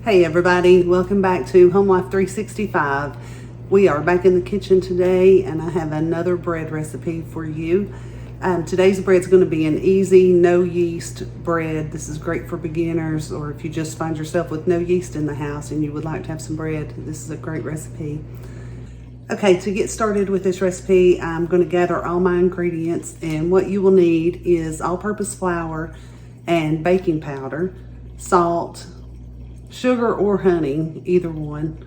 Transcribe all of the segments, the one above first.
Hey everybody, welcome back to Home Life 365. We are back in the kitchen today and I have another bread recipe for you. Today's bread is going to be an easy, no yeast bread. This is great for beginners, or if you just find yourself with no yeast in the house and you would like to have some bread, this is a great recipe. Okay, to get started with this recipe, I'm going to gather all my ingredients, and what you will need is all-purpose flour and baking powder, salt, sugar or honey, either one,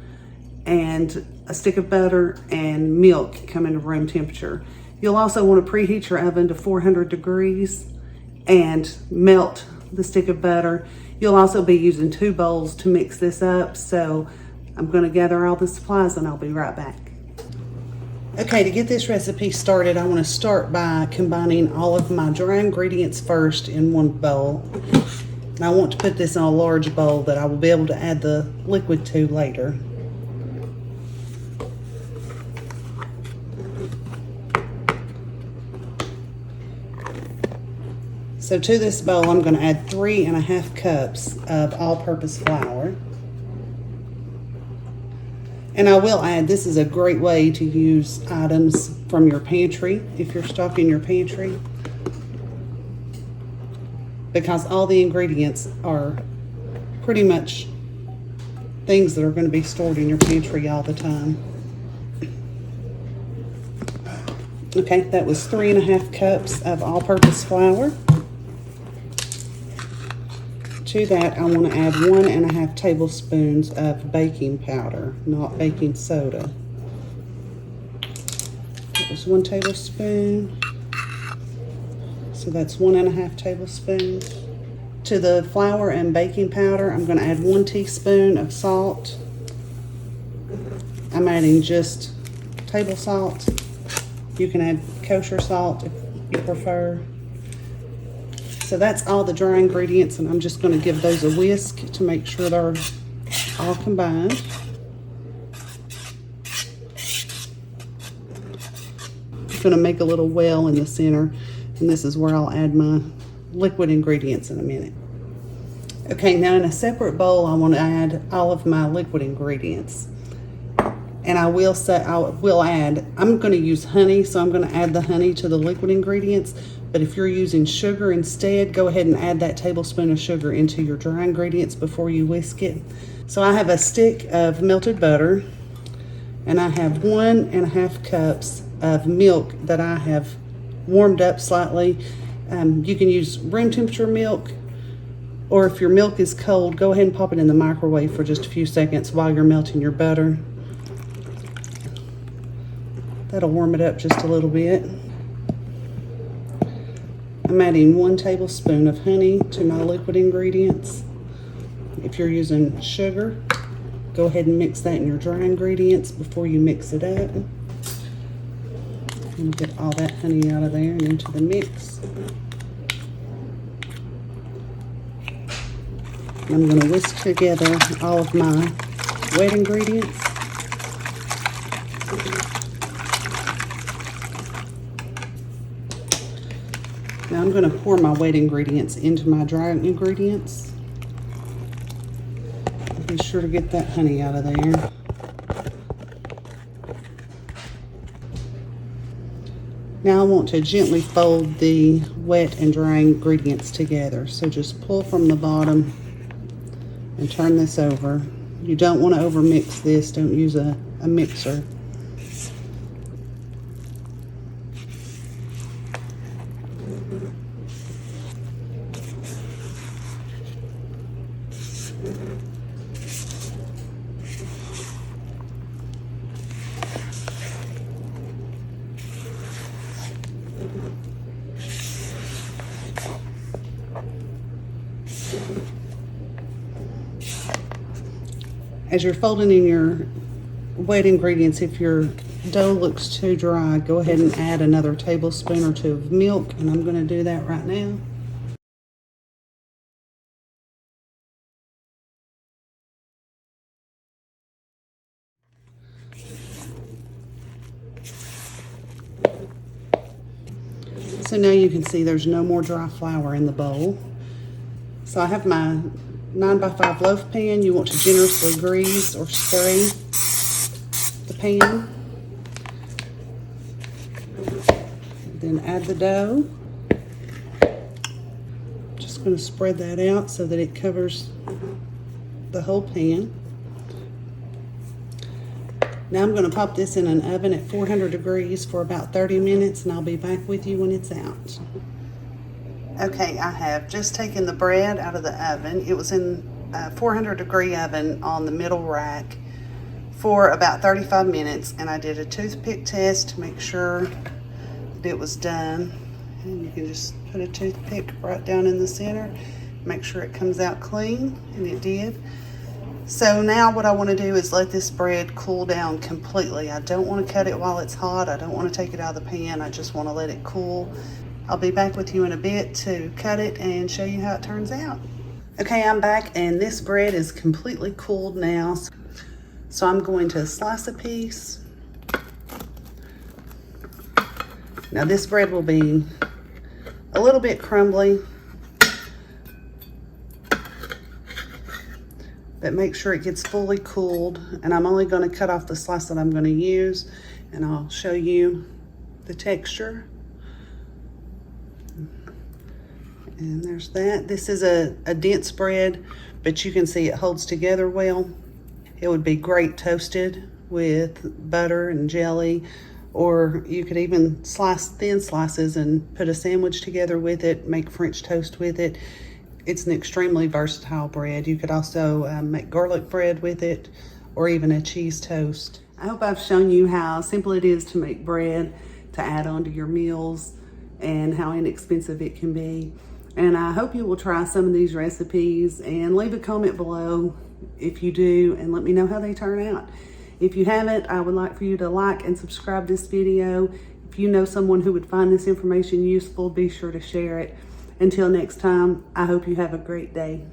and a stick of butter and milk coming to room temperature. You'll also want to preheat your oven to 400 degrees and melt the stick of butter. You'll also be using 2 bowls to mix this up, so I'm going to gather all the supplies and I'll be right back. Okay, to get this recipe started, I want to start by combining all of my dry ingredients first in one bowl. I want to put this in a large bowl that I will be able to add the liquid to later. So to this bowl, I'm going to add 3½ cups of all-purpose flour. And I will add, this is a great way to use items from your pantry if you're stocking your pantry, because all the ingredients are pretty much things that are going to be stored in your pantry all the time. Okay, that was 3½ cups of all-purpose flour. To that, I want to add 1½ tablespoons of baking powder, not baking soda. That was 1 tablespoon. So that's 1½ tablespoons. To the flour and baking powder, I'm going to add 1 teaspoon of salt. I'm adding just table salt. You can add kosher salt if you prefer. So that's all the dry ingredients, and I'm just going to give those a whisk to make sure they're all combined. I'm going to make a little well in the center, and this is where I'll add my liquid ingredients in a minute. Okay, now in a separate bowl, I want to add all of my liquid ingredients. And I'm going to use honey, so I'm going to add the honey to the liquid ingredients. But if you're using sugar instead, go ahead and add that tablespoon of sugar into your dry ingredients before you whisk it. So I have a stick of melted butter, and I have 1½ cups of milk that I have warmed up slightly. You can use room temperature milk, or if your milk is cold, go ahead and pop it in the microwave for just a few seconds while you're melting your butter. That'll warm it up just a little bit. I'm adding 1 tablespoon of honey to my liquid ingredients. If you're using sugar, go ahead and mix that in your dry ingredients before you mix it up. And get all that honey out of there and into the mix. And I'm going to whisk together all of my wet ingredients. Now I'm going to pour my wet ingredients into my dry ingredients. Be sure to get that honey out of there. Now I want to gently fold the wet and dry ingredients together. So just pull from the bottom and turn this over. You don't want to overmix this. Don't use a mixer. As you're folding in your wet ingredients, if your dough looks too dry, go ahead and add another tablespoon or 2 of milk, and I'm going to do that right now. So now you can see there's no more dry flour in the bowl. So I have my 9x5 loaf pan, you want to generously grease or spray the pan. Then add the dough. Just going to spread that out so that it covers the whole pan. Now I'm going to pop this in an oven at 400 degrees for about 30 minutes, and I'll be back with you when it's out. Okay, I have just taken the bread out of the oven. It was in a 400 degree oven on the middle rack for about 35 minutes, and I did a toothpick test to make sure that it was done. And you can just put a toothpick right down in the center, make sure it comes out clean, and it did. So now what I want to do is let this bread cool down completely. I don't want to cut it while it's hot. I don't want to take it out of the pan. I just want to let it cool. I'll be back with you in a bit to cut it and show you how it turns out. Okay, I'm back, and this bread is completely cooled now. So I'm going to slice a piece. Now this bread will be a little bit crumbly, but make sure it gets fully cooled. And I'm only going to cut off the slice that I'm going to use, and I'll show you the texture. And there's that. This is a dense bread, but you can see it holds together well. It would be great toasted with butter and jelly, or you could even slice thin slices and put a sandwich together with it, make French toast with it. It's an extremely versatile bread. You could also make garlic bread with it, or even a cheese toast. I hope I've shown you how simple it is to make bread to add on to your meals and how inexpensive it can be. And I hope you will try some of these recipes and leave a comment below if you do, and let me know how they turn out. If you haven't, I would like for you to like and subscribe this video. If you know someone who would find this information useful, be sure to share it. Until next time, I hope you have a great day.